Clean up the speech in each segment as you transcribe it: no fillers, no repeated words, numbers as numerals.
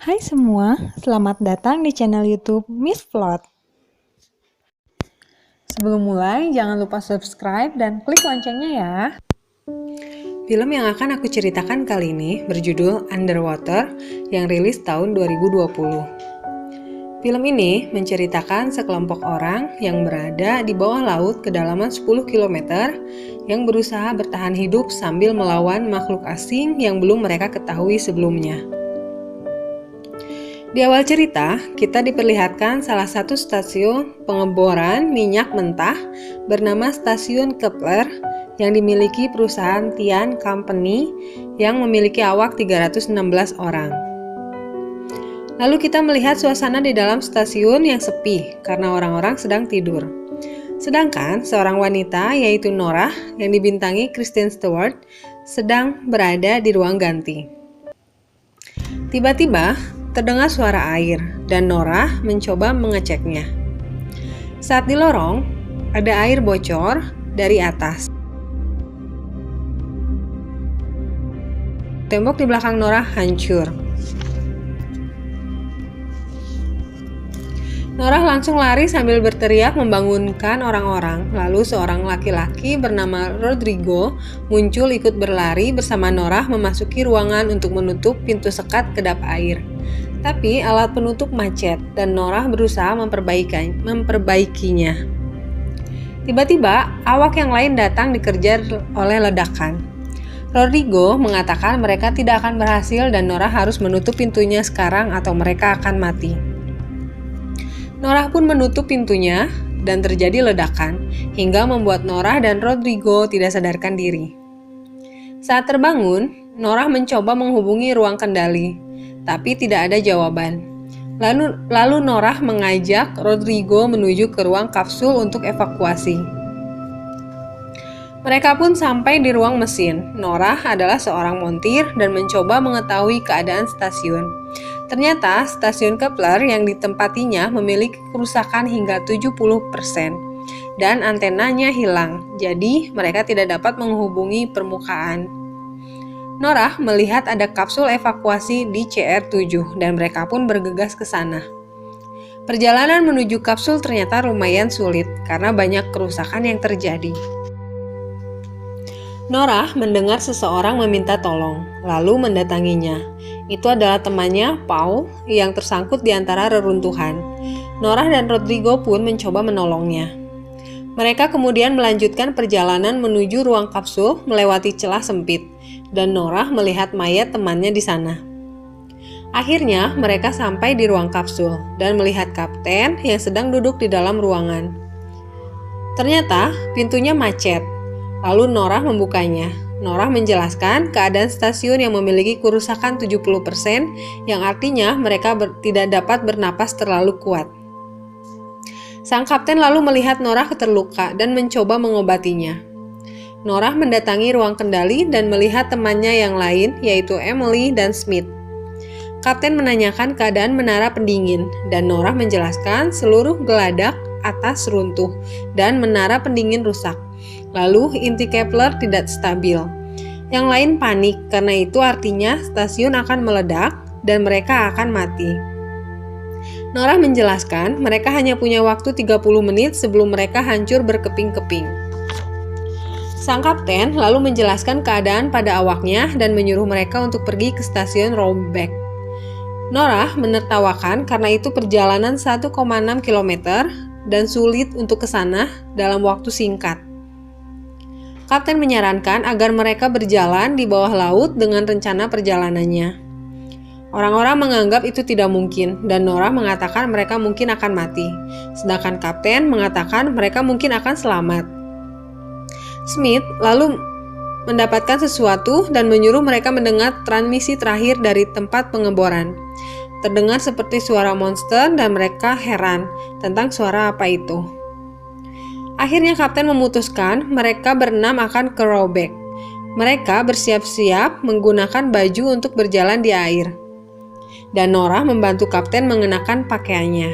Hai semua, selamat datang di channel YouTube Miss Vlog. Sebelum mulai, jangan lupa subscribe dan klik loncengnya ya. Film yang akan aku ceritakan kali ini berjudul Underwater yang rilis tahun 2020. Film ini menceritakan sekelompok orang yang berada di bawah laut kedalaman 10 km yang berusaha bertahan hidup sambil melawan makhluk asing yang belum mereka ketahui sebelumnya. Di awal cerita, kita diperlihatkan salah satu stasiun pengeboran minyak mentah bernama Stasiun Kepler yang dimiliki perusahaan Tian Company yang memiliki awak 316 orang. Lalu kita melihat suasana di dalam stasiun yang sepi karena orang-orang sedang tidur. Sedangkan seorang wanita yaitu Norah yang dibintangi Kristen Stewart sedang berada di ruang ganti. Tiba-tiba, terdengar suara air dan Norah mencoba mengeceknya. Saat di lorong, ada air bocor dari atas. Tembok di belakang Norah hancur. Norah langsung lari sambil berteriak membangunkan orang-orang. Lalu seorang laki-laki bernama Rodrigo muncul ikut berlari bersama Norah memasuki ruangan untuk menutup pintu sekat kedap air. Tapi alat penutup macet dan Norah berusaha memperbaikinya. Tiba-tiba awak yang lain datang dikejar oleh ledakan. Rodrigo mengatakan mereka tidak akan berhasil dan Norah harus menutup pintunya sekarang atau mereka akan mati. Norah pun menutup pintunya dan terjadi ledakan hingga membuat Norah dan Rodrigo tidak sadarkan diri. Saat terbangun, Norah mencoba menghubungi ruang kendali, tapi tidak ada jawaban. Lalu Norah mengajak Rodrigo menuju ke ruang kapsul untuk evakuasi. Mereka pun sampai di ruang mesin. Norah adalah seorang montir dan mencoba mengetahui keadaan stasiun. Ternyata stasiun Kepler yang ditempatinya memiliki kerusakan hingga 70% dan antenanya hilang, jadi mereka tidak dapat menghubungi permukaan. Norah melihat ada kapsul evakuasi di CR7 dan mereka pun bergegas ke sana. Perjalanan menuju kapsul ternyata lumayan sulit karena banyak kerusakan yang terjadi. Norah mendengar seseorang meminta tolong, lalu mendatanginya. Itu adalah temannya, Paul, yang tersangkut di antara reruntuhan. Norah dan Rodrigo pun mencoba menolongnya. Mereka kemudian melanjutkan perjalanan menuju ruang kapsul melewati celah sempit, dan Norah melihat mayat temannya di sana. Akhirnya, mereka sampai di ruang kapsul dan melihat kapten yang sedang duduk di dalam ruangan. Ternyata, pintunya macet. Lalu Norah membukanya. Norah menjelaskan keadaan stasiun yang memiliki kerusakan 70%, yang artinya mereka tidak dapat bernapas terlalu kuat. Sang kapten lalu melihat Norah terluka dan mencoba mengobatinya. Norah mendatangi ruang kendali dan melihat temannya yang lain, yaitu Emily dan Smith. Kapten menanyakan keadaan menara pendingin, dan Norah menjelaskan seluruh geladak atas runtuh dan menara pendingin rusak. Lalu inti Kepler tidak stabil. Yang lain panik karena itu artinya stasiun akan meledak dan mereka akan mati. Norah menjelaskan mereka hanya punya waktu 30 menit sebelum mereka hancur berkeping-keping. Sang kapten lalu menjelaskan keadaan pada awaknya dan menyuruh mereka untuk pergi ke stasiun rollback. Norah menertawakan karena itu perjalanan 1,6 km dan sulit untuk ke sana dalam waktu singkat. Kapten menyarankan agar mereka berjalan di bawah laut dengan rencana perjalanannya. Orang-orang menganggap itu tidak mungkin dan Norah mengatakan mereka mungkin akan mati. Sedangkan kapten mengatakan mereka mungkin akan selamat. Smith lalu mendapatkan sesuatu dan menyuruh mereka mendengar transmisi terakhir dari tempat pengeboran. Terdengar seperti suara monster dan mereka heran tentang suara apa itu. Akhirnya kapten memutuskan mereka berenam akan ke rowback. Mereka bersiap-siap menggunakan baju untuk berjalan di air. Dan Norah membantu kapten mengenakan pakaiannya.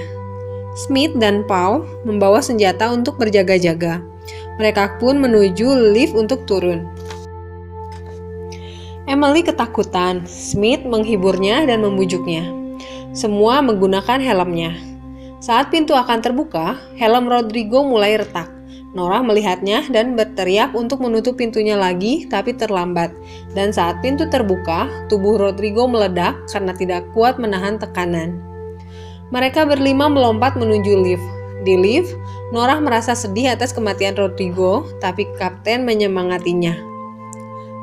Smith dan Paul membawa senjata untuk berjaga-jaga. Mereka pun menuju lift untuk turun. Emily ketakutan. Smith menghiburnya dan membujuknya. Semua menggunakan helmnya. Saat pintu akan terbuka, helm Rodrigo mulai retak. Nora melihatnya dan berteriak untuk menutup pintunya lagi, tapi terlambat. Dan saat pintu terbuka, tubuh Rodrigo meledak karena tidak kuat menahan tekanan. Mereka berlima melompat menuju lift. Di lift, Nora merasa sedih atas kematian Rodrigo, tapi Kapten menyemangatinya.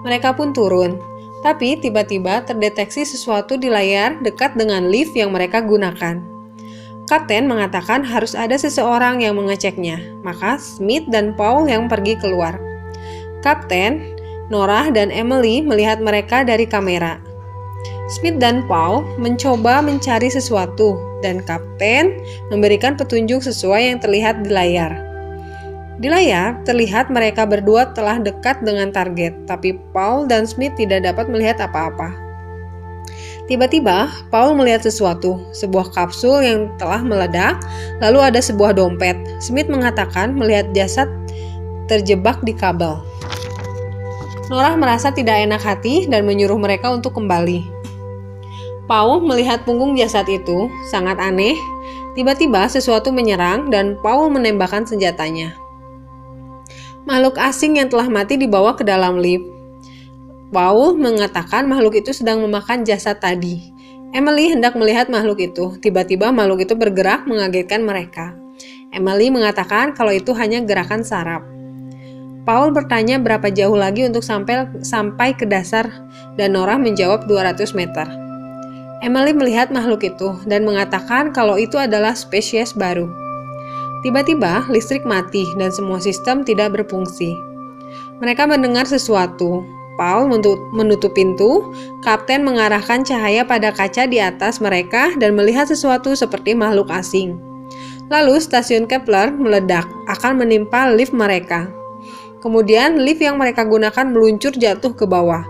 Mereka pun turun, tapi tiba-tiba terdeteksi sesuatu di layar dekat dengan lift yang mereka gunakan. Kapten mengatakan harus ada seseorang yang mengeceknya, maka Smith dan Paul yang pergi keluar. Kapten, Nora, dan Emily melihat mereka dari kamera. Smith dan Paul mencoba mencari sesuatu, dan Kapten memberikan petunjuk sesuai yang terlihat di layar. Di layar, terlihat mereka berdua telah dekat dengan target, tapi Paul dan Smith tidak dapat melihat apa-apa. Tiba-tiba, Paul melihat sesuatu, sebuah kapsul yang telah meledak, lalu ada sebuah dompet. Smith mengatakan melihat jasad terjebak di kabel. Nora merasa tidak enak hati dan menyuruh mereka untuk kembali. Paul melihat punggung jasad itu, sangat aneh. Tiba-tiba sesuatu menyerang dan Paul menembakkan senjatanya. Makhluk asing yang telah mati dibawa ke dalam lift. Paul mengatakan makhluk itu sedang memakan jasad tadi. Emily hendak melihat makhluk itu. Tiba-tiba makhluk itu bergerak mengagetkan mereka. Emily mengatakan kalau itu hanya gerakan saraf. Paul bertanya berapa jauh lagi untuk sampai ke dasar dan Nora menjawab 200 meter. Emily melihat makhluk itu dan mengatakan kalau itu adalah spesies baru. Tiba-tiba listrik mati dan semua sistem tidak berfungsi. Mereka mendengar sesuatu. Paul menutup pintu, Kapten mengarahkan cahaya pada kaca di atas mereka dan melihat sesuatu seperti makhluk asing. Lalu stasiun Kepler meledak, akan menimpa lift mereka. Kemudian lift yang mereka gunakan meluncur jatuh ke bawah.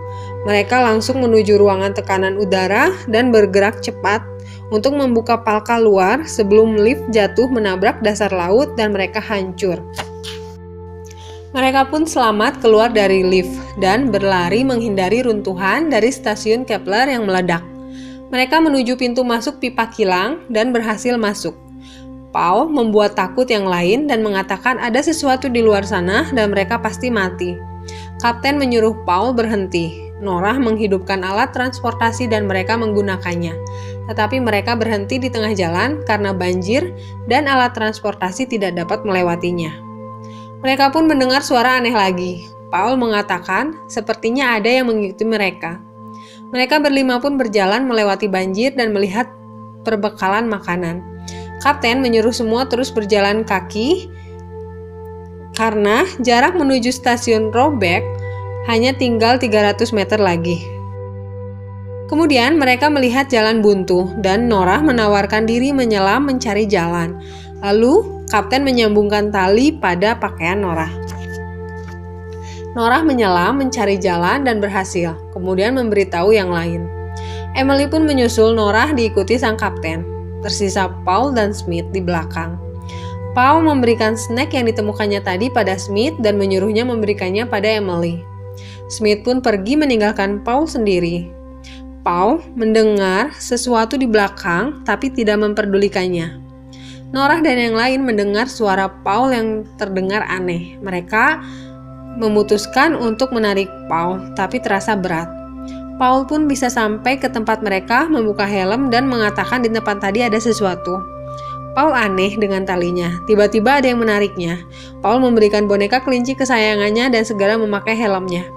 Mereka langsung menuju ruangan tekanan udara dan bergerak cepat untuk membuka palka luar sebelum lift jatuh menabrak dasar laut dan mereka hancur. Mereka pun selamat keluar dari lift dan berlari menghindari runtuhan dari stasiun Kepler yang meledak. Mereka menuju pintu masuk pipa kilang dan berhasil masuk. Paul membuat takut yang lain dan mengatakan ada sesuatu di luar sana dan mereka pasti mati. Kapten menyuruh Paul berhenti. Nora menghidupkan alat transportasi dan mereka menggunakannya. Tetapi mereka berhenti di tengah jalan karena banjir dan alat transportasi tidak dapat melewatinya. Mereka pun mendengar suara aneh lagi. Paul mengatakan sepertinya ada yang mengikuti mereka. Mereka berlima pun berjalan melewati banjir dan melihat perbekalan makanan. Kapten menyuruh semua terus berjalan kaki karena jarak menuju stasiun Roebeck hanya tinggal 300 meter lagi. Kemudian mereka melihat jalan buntu dan Nora menawarkan diri menyelam mencari jalan. Lalu Kapten menyambungkan tali pada pakaian Nora. Nora menyelam mencari jalan dan berhasil, kemudian memberitahu yang lain. Emily pun menyusul Nora diikuti sang kapten. Tersisa Paul dan Smith di belakang. Paul memberikan snack yang ditemukannya tadi pada Smith dan menyuruhnya memberikannya pada Emily. Smith pun pergi meninggalkan Paul sendiri. Paul mendengar sesuatu di belakang tapi tidak memperdulikannya. Nora dan yang lain mendengar suara Paul yang terdengar aneh. Mereka memutuskan untuk menarik Paul, tapi terasa berat. Paul pun bisa sampai ke tempat mereka, membuka helm dan mengatakan di tempat tadi ada sesuatu. Paul aneh dengan talinya. Tiba-tiba ada yang menariknya. Paul memberikan boneka kelinci kesayangannya dan segera memakai helmnya.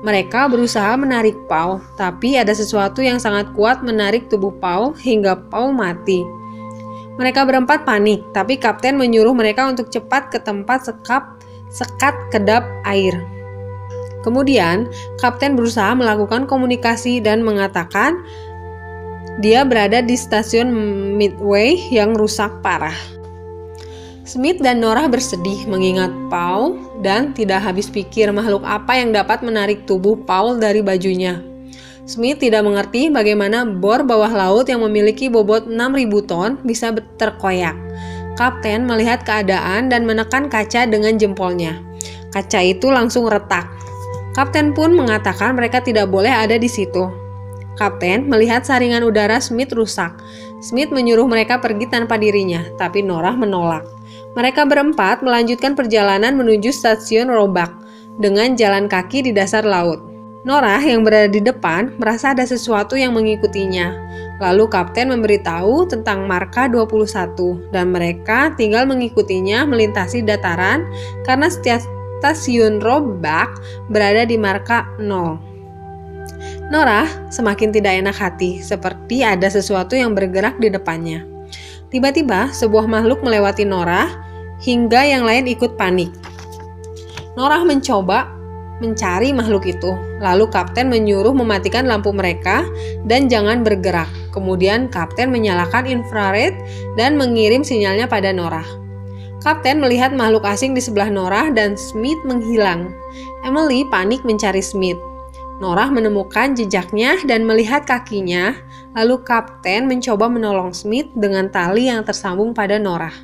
Mereka berusaha menarik Paul, tapi ada sesuatu yang sangat kuat menarik tubuh Paul hingga Paul mati. Mereka berempat panik, tapi Kapten menyuruh mereka untuk cepat ke tempat sekat kedap air. Kemudian, Kapten berusaha melakukan komunikasi dan mengatakan dia berada di stasiun Midway yang rusak parah. Smith dan Nora bersedih mengingat Paul dan tidak habis pikir makhluk apa yang dapat menarik tubuh Paul dari bajunya. Smith tidak mengerti bagaimana bor bawah laut yang memiliki bobot 6.000 ton bisa terkoyak. Kapten melihat keadaan dan menekan kaca dengan jempolnya. Kaca itu langsung retak. Kapten pun mengatakan mereka tidak boleh ada di situ. Kapten melihat saringan udara Smith rusak. Smith menyuruh mereka pergi tanpa dirinya, tapi Norah menolak. Mereka berempat melanjutkan perjalanan menuju stasiun Roebuck dengan jalan kaki di dasar laut. Norah yang berada di depan merasa ada sesuatu yang mengikutinya. Lalu kapten memberitahu tentang marka 21 dan mereka tinggal mengikutinya melintasi dataran karena setiap stasiun Roebuck berada di marka 0. Norah semakin tidak enak hati, seperti ada sesuatu yang bergerak di depannya. Tiba-tiba, sebuah makhluk melewati Norah, hingga yang lain ikut panik. Norah mencoba mencari makhluk itu, lalu kapten menyuruh mematikan lampu mereka dan jangan bergerak. Kemudian kapten menyalakan infrared dan mengirim sinyalnya pada Norah. Kapten melihat makhluk asing di sebelah Norah dan Smith menghilang. Emily panik mencari Smith. Norah menemukan jejaknya dan melihat kakinya, lalu kapten mencoba menolong Smith dengan tali yang tersambung pada Norah.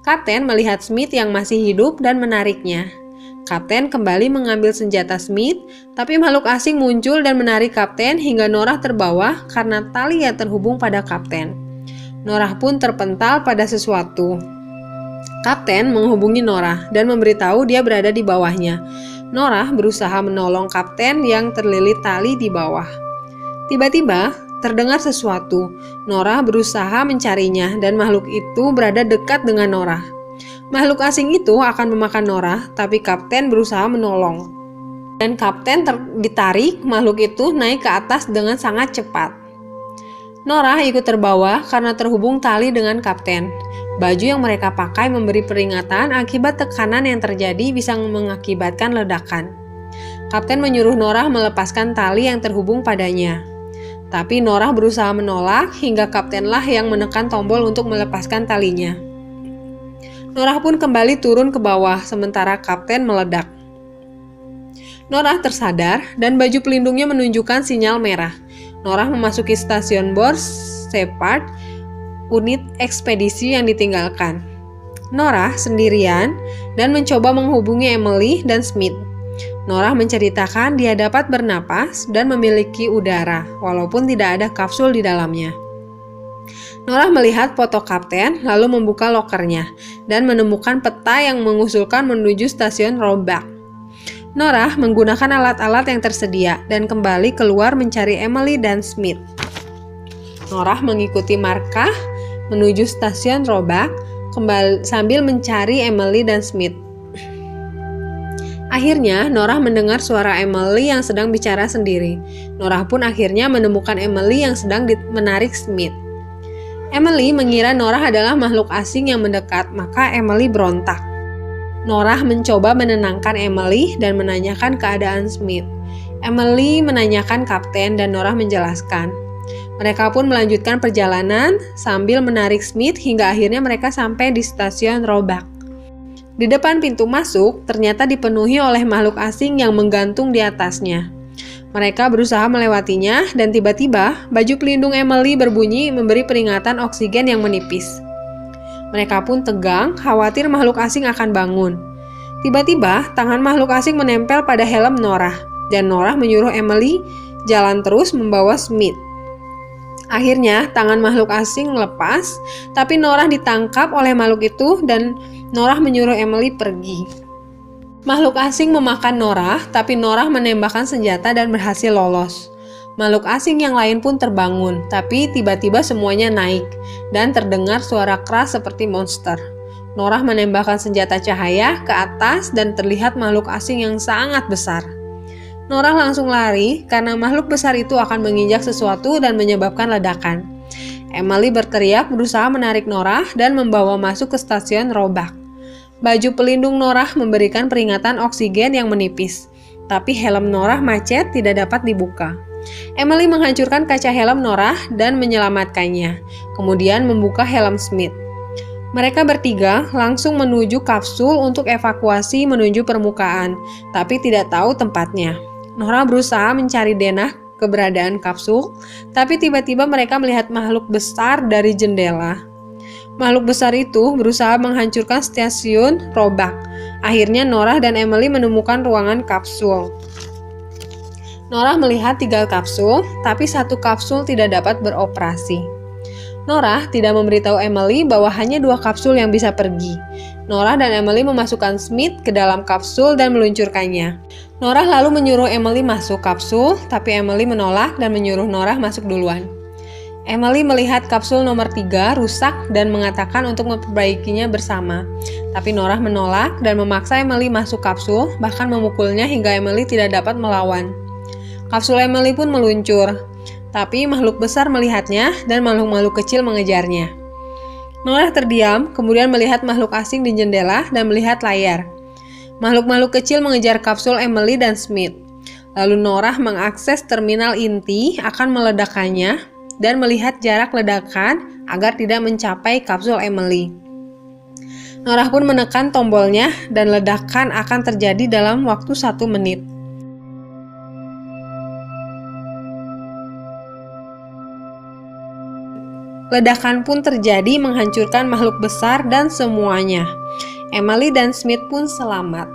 Kapten melihat Smith yang masih hidup dan menariknya. Kapten kembali mengambil senjata Smith, tapi makhluk asing muncul dan menarik kapten hingga Norah terbawa karena tali yang terhubung pada kapten. Norah pun terpental pada sesuatu. Kapten menghubungi Norah dan memberitahu dia berada di bawahnya. Norah berusaha menolong kapten yang terlilit tali di bawah. Tiba-tiba, terdengar sesuatu. Norah berusaha mencarinya dan makhluk itu berada dekat dengan Norah. Makhluk asing itu akan memakan Norah, tapi kapten berusaha menolong. Dan kapten ditarik, makhluk itu naik ke atas dengan sangat cepat. Norah ikut terbawa karena terhubung tali dengan kapten. Baju yang mereka pakai memberi peringatan akibat tekanan yang terjadi bisa mengakibatkan ledakan. Kapten menyuruh Norah melepaskan tali yang terhubung padanya. Tapi Norah berusaha menolak hingga kaptenlah yang menekan tombol untuk melepaskan talinya. Norah pun kembali turun ke bawah sementara kapten meledak. Norah tersadar dan baju pelindungnya menunjukkan sinyal merah. Norah memasuki stasiun Bor Shepard, unit ekspedisi yang ditinggalkan. Norah sendirian dan mencoba menghubungi Emily dan Smith. Norah menceritakan dia dapat bernapas dan memiliki udara, walaupun tidak ada kapsul di dalamnya. Norah melihat foto kapten, lalu membuka lokernya, dan menemukan peta yang mengusulkan menuju stasiun Roebuck. Norah menggunakan alat-alat yang tersedia, dan kembali keluar mencari Emily dan Smith. Norah mengikuti markah menuju stasiun Roebuck sambil mencari Emily dan Smith. Akhirnya, Norah mendengar suara Emily yang sedang bicara sendiri. Norah pun akhirnya menemukan Emily yang sedang menarik Smith. Emily mengira Norah adalah makhluk asing yang mendekat, maka Emily berontak. Norah mencoba menenangkan Emily dan menanyakan keadaan Smith. Emily menanyakan kapten dan Norah menjelaskan. Mereka pun melanjutkan perjalanan sambil menarik Smith hingga akhirnya mereka sampai di stasiun Roebuck. Di depan pintu masuk ternyata dipenuhi oleh makhluk asing yang menggantung di atasnya. Mereka berusaha melewatinya dan tiba-tiba baju pelindung Emily berbunyi memberi peringatan oksigen yang menipis. Mereka pun tegang, khawatir makhluk asing akan bangun. Tiba-tiba tangan makhluk asing menempel pada helm Norah dan Norah menyuruh Emily jalan terus membawa Smith. Akhirnya tangan makhluk asing lepas, tapi Norah ditangkap oleh makhluk itu dan Norah menyuruh Emily pergi. Makhluk asing memakan Norah, tapi Norah menembakkan senjata dan berhasil lolos. Makhluk asing yang lain pun terbangun, tapi tiba-tiba semuanya naik dan terdengar suara keras seperti monster. Norah menembakkan senjata cahaya ke atas dan terlihat makhluk asing yang sangat besar. Norah langsung lari karena makhluk besar itu akan menginjak sesuatu dan menyebabkan ledakan. Emily berteriak berusaha menarik Norah dan membawa masuk ke stasiun Roebuck. Baju pelindung Norah memberikan peringatan oksigen yang menipis, tapi helm Norah macet tidak dapat dibuka. Emily menghancurkan kaca helm Norah dan menyelamatkannya, kemudian membuka helm Smith. Mereka bertiga langsung menuju kapsul untuk evakuasi menuju permukaan, tapi tidak tahu tempatnya. Norah berusaha mencari denah keberadaan kapsul, tapi tiba-tiba mereka melihat makhluk besar dari jendela. Makhluk besar itu berusaha menghancurkan stasiun Roebuck. Akhirnya Norah dan Emily menemukan ruangan kapsul. Norah melihat 3 kapsul, tapi 1 kapsul tidak dapat beroperasi. Norah tidak memberitahu Emily bahwa hanya 2 kapsul yang bisa pergi. Norah dan Emily memasukkan Smith ke dalam kapsul dan meluncurkannya. Norah lalu menyuruh Emily masuk kapsul, tapi Emily menolak dan menyuruh Norah masuk duluan. Emily melihat kapsul nomor 3 rusak dan mengatakan untuk memperbaikinya bersama. Tapi Norah menolak dan memaksa Emily masuk kapsul, bahkan memukulnya hingga Emily tidak dapat melawan. Kapsul Emily pun meluncur, tapi makhluk besar melihatnya dan makhluk-makhluk kecil mengejarnya. Norah terdiam, kemudian melihat makhluk asing di jendela dan melihat layar. Makhluk-makhluk kecil mengejar kapsul Emily dan Smith. Lalu Norah mengakses terminal inti akan meledakkannya dan melihat jarak ledakan agar tidak mencapai kapsul Emily. Norah pun menekan tombolnya dan ledakan akan terjadi dalam waktu 1 menit. Ledakan pun terjadi menghancurkan makhluk besar dan semuanya. Emily dan Smith pun selamat.